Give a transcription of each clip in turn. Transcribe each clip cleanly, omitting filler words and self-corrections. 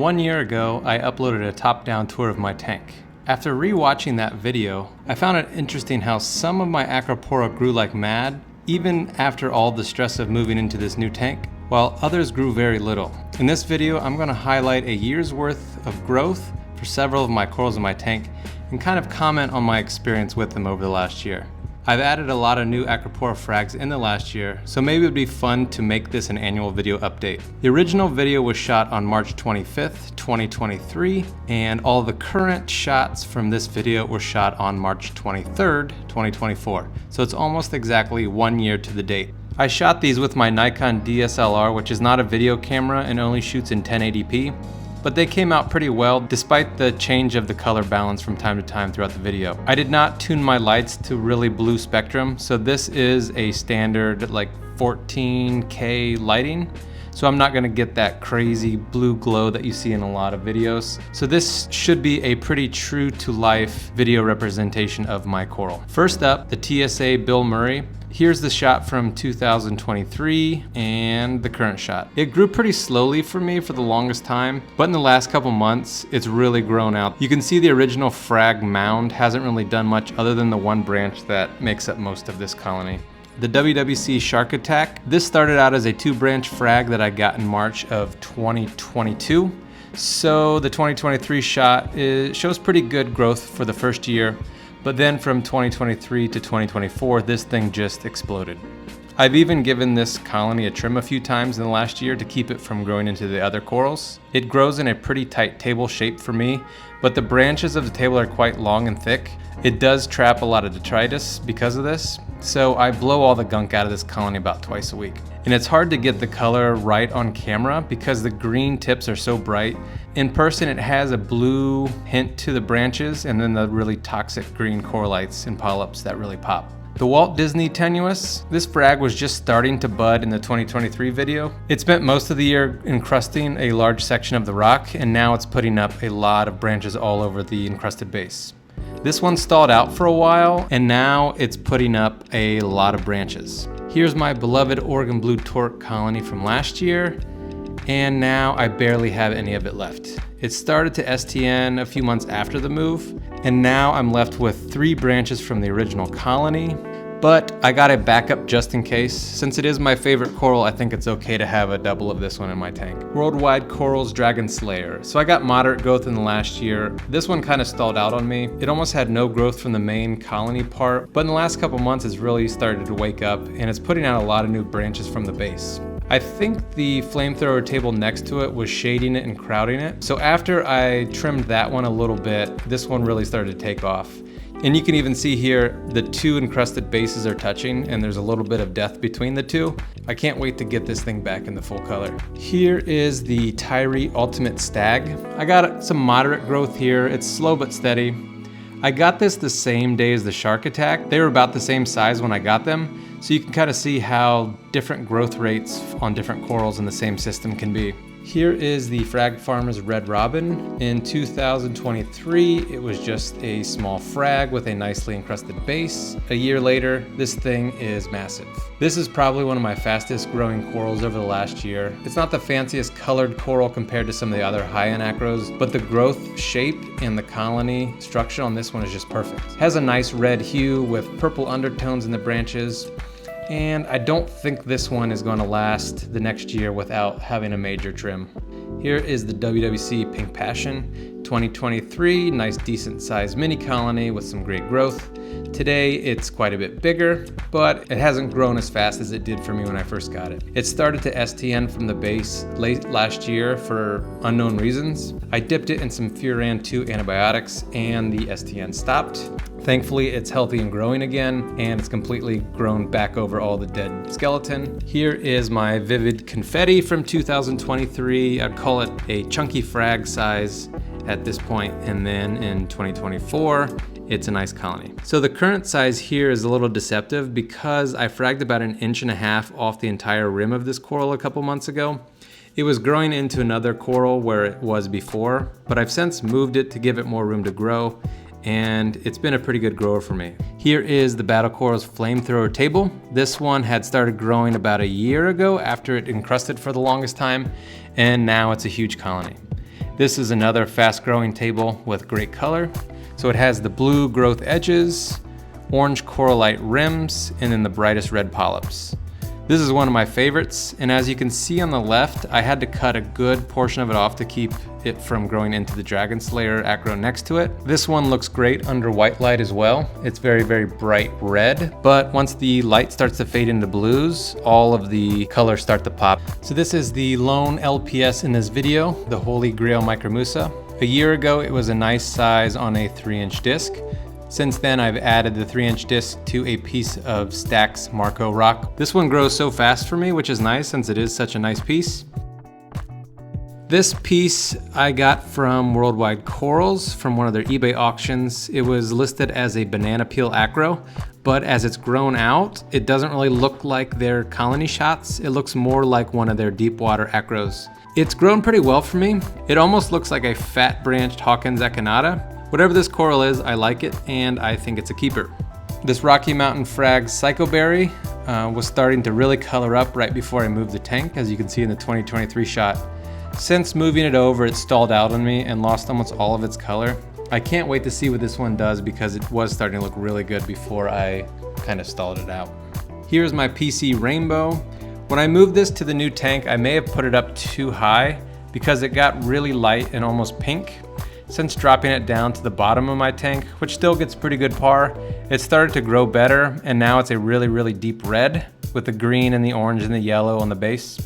1 year ago, I uploaded a top-down tour of my tank. After rewatching that video, I found it interesting how some of my Acropora grew like mad, even after all the stress of moving into this new tank, while others grew very little. In this video, I'm going to highlight a year's worth of growth for several of my corals in my tank and kind of comment on my experience with them over the last year. I've added a lot of new Acropora frags in the last year, so maybe it would be fun to make this an annual video update. The original video was shot on March 25th, 2023, and all the current shots from this video were shot on March 23rd, 2024. So it's almost exactly 1 year to the date. I shot these with my Nikon DSLR, which is not a video camera and only shoots in 1080p. But they came out pretty well despite the change of the color balance from time to time throughout the video. I did not tune my lights to really blue spectrum, so this is a standard like 14K lighting. So I'm not gonna get that crazy blue glow that you see in a lot of videos. So this should be a pretty true to life video representation of my coral. First up, the TSA Bill Murray. Here's the shot from 2023 and the current shot. It grew pretty slowly for me for the longest time, but in the last couple months, it's really grown out. You can see the original frag mound hasn't really done much other than the one branch that makes up most of this colony. The WWC Shark Attack. This started out as a 2-branch frag that I got in March of 2022. So the 2023 shot shows pretty good growth for the first year. But then from 2023 to 2024, this thing just exploded. I've even given this colony a trim a few times in the last year to keep it from growing into the other corals. It grows in a pretty tight table shape for me, but the branches of the table are quite long and thick. It does trap a lot of detritus because of this, so I blow all the gunk out of this colony about twice a week. And it's hard to get the color right on camera because the green tips are so bright. In person, it has a blue hint to the branches and then the really toxic green coralites and polyps that really pop. The Walt Disney Tenuous. This frag was just starting to bud in the 2023 video. It spent most of the year encrusting a large section of the rock, and now it's putting up a lot of branches all over the encrusted base. This one stalled out for a while, and now it's putting up a lot of branches. Here's my beloved Oregon Blue Torque colony from last year, and now I barely have any of it left. It started to STN a few months after the move, and now I'm left with 3 branches from the original colony, but I got a backup just in case. Since it is my favorite coral, I think it's okay to have a double of this one in my tank. Worldwide Corals Dragon Slayer. So I got moderate growth in the last year. This one kind of stalled out on me. It almost had no growth from the main colony part, but in the last couple months it's really started to wake up and it's putting out a lot of new branches from the base. I think the flamethrower table next to it was shading it and crowding it. So after I trimmed that one a little bit, this one really started to take off. And you can even see here, the 2 encrusted bases are touching and there's a little bit of depth between the 2. I can't wait to get this thing back in the full color. Here is the Tyree Ultimate Stag. I got some moderate growth here. It's slow but steady. I got this the same day as the Shark Attack. They were about the same size when I got them. So you can kind of see how different growth rates on different corals in the same system can be. Here is the Frag Farmer's Red Robin. In 2023, it was just a small frag with a nicely encrusted base. A year later, this thing is massive. This is probably one of my fastest growing corals over the last year. It's not the fanciest colored coral compared to some of the other high-end acros, but the growth shape and the colony structure on this one is just perfect. It has a nice red hue with purple undertones in the branches. And I don't think this one is going to last the next year without having a major trim. Here is the WWC Pink Passion 2023, nice decent sized mini colony with some great growth. Today it's quite a bit bigger, but it hasn't grown as fast as it did for me when I first got it. It started to STN from the base late last year for unknown reasons. I dipped it in some Furan 2 antibiotics and the STN stopped. Thankfully, it's healthy and growing again, and it's completely grown back over all the dead skeleton. Here is my Vivid Confetti from 2023. I'd call it a chunky frag size at this point, and then in 2024, it's a nice colony. So the current size here is a little deceptive because I fragged about 1.5 inches off the entire rim of this coral a couple months ago. It was growing into another coral where it was before, but I've since moved it to give it more room to grow, and it's been a pretty good grower for me. Here is the Battle Corals Flamethrower Table. This one had started growing about a year ago after it encrusted for the longest time, and now it's a huge colony. This is another fast growing table with great color. So it has the blue growth edges, orange corallite rims, and then the brightest red polyps. This is one of my favorites, and as you can see on the left, I had to cut a good portion of it off to keep it from growing into the Dragon Slayer acro next to it. This one looks great under white light as well. It's very, very bright red, but once the light starts to fade into blues, all of the colors start to pop. So this is the lone LPS in this video, the Holy Grail Micromusa. A year ago, it was a nice size on a 3-inch disc. Since then, I've added the 3-inch disc to a piece of Stax Marco rock. This one grows so fast for me, which is nice since it is such a nice piece. This piece I got from Worldwide Corals from one of their eBay auctions. It was listed as a banana peel acro, but as it's grown out, it doesn't really look like their colony shots. It looks more like one of their deep water acros. It's grown pretty well for me. It almost looks like a fat branched Hawkins echinata. Whatever this coral is, I like it, and I think it's a keeper. This Rocky Mountain Frags Psychoberry was starting to really color up right before I moved the tank, as you can see in the 2023 shot. Since moving it over, it stalled out on me and lost almost all of its color. I can't wait to see what this one does because it was starting to look really good before I kind of stalled it out. Here's my PC Rainbow. When I moved this to the new tank, I may have put it up too high because it got really light and almost pink. Since dropping it down to the bottom of my tank, which still gets pretty good par, it started to grow better, and now it's a really, really deep red with the green and the orange and the yellow on the base.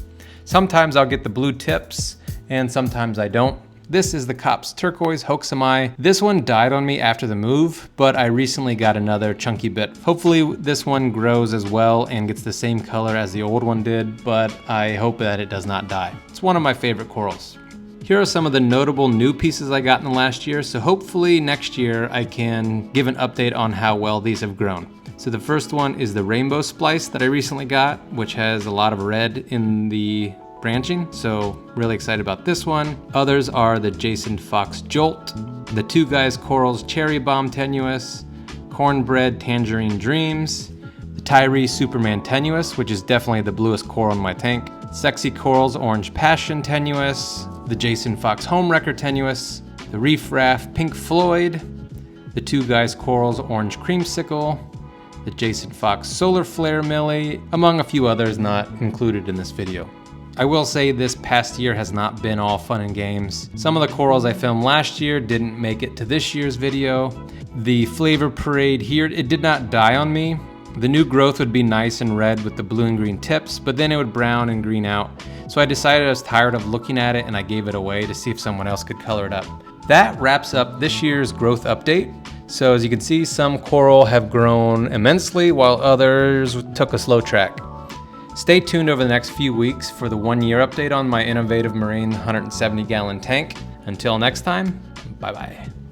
Sometimes I'll get the blue tips, and sometimes I don't. This is the Cops Turquoise Hoaxamai. This one died on me after the move, but I recently got another chunky bit. Hopefully this one grows as well and gets the same color as the old one did, but I hope that it does not die. It's one of my favorite corals. Here are some of the notable new pieces I got in the last year, so hopefully next year I can give an update on how well these have grown. So the first one is the Rainbow Splice that I recently got, which has a lot of red in the branching, so really excited about this one. Others are the Jason Fox Jolt, the Two Guys Corals Cherry Bomb Tenuous, Cornbread Tangerine Dreams, the Tyree Superman Tenuous, which is definitely the bluest coral in my tank, Sexy Corals Orange Passion Tenuous, the Jason Fox Homewrecker Tenuous, the Reef Raft Pink Floyd, the Two Guys Corals Orange Creamsicle, the Jason Fox Solar Flare Millie, among a few others not included in this video. I will say this past year has not been all fun and games. Some of the corals I filmed last year didn't make it to this year's video. The Flavor Parade here, it did not die on me. The new growth would be nice and red with the blue and green tips, but then it would brown and green out. So I decided I was tired of looking at it and I gave it away to see if someone else could color it up. That wraps up this year's growth update. So as you can see, some coral have grown immensely while others took a slow track. Stay tuned over the next few weeks for the 1-year update on my innovative marine 170-gallon tank. Until next time, bye-bye.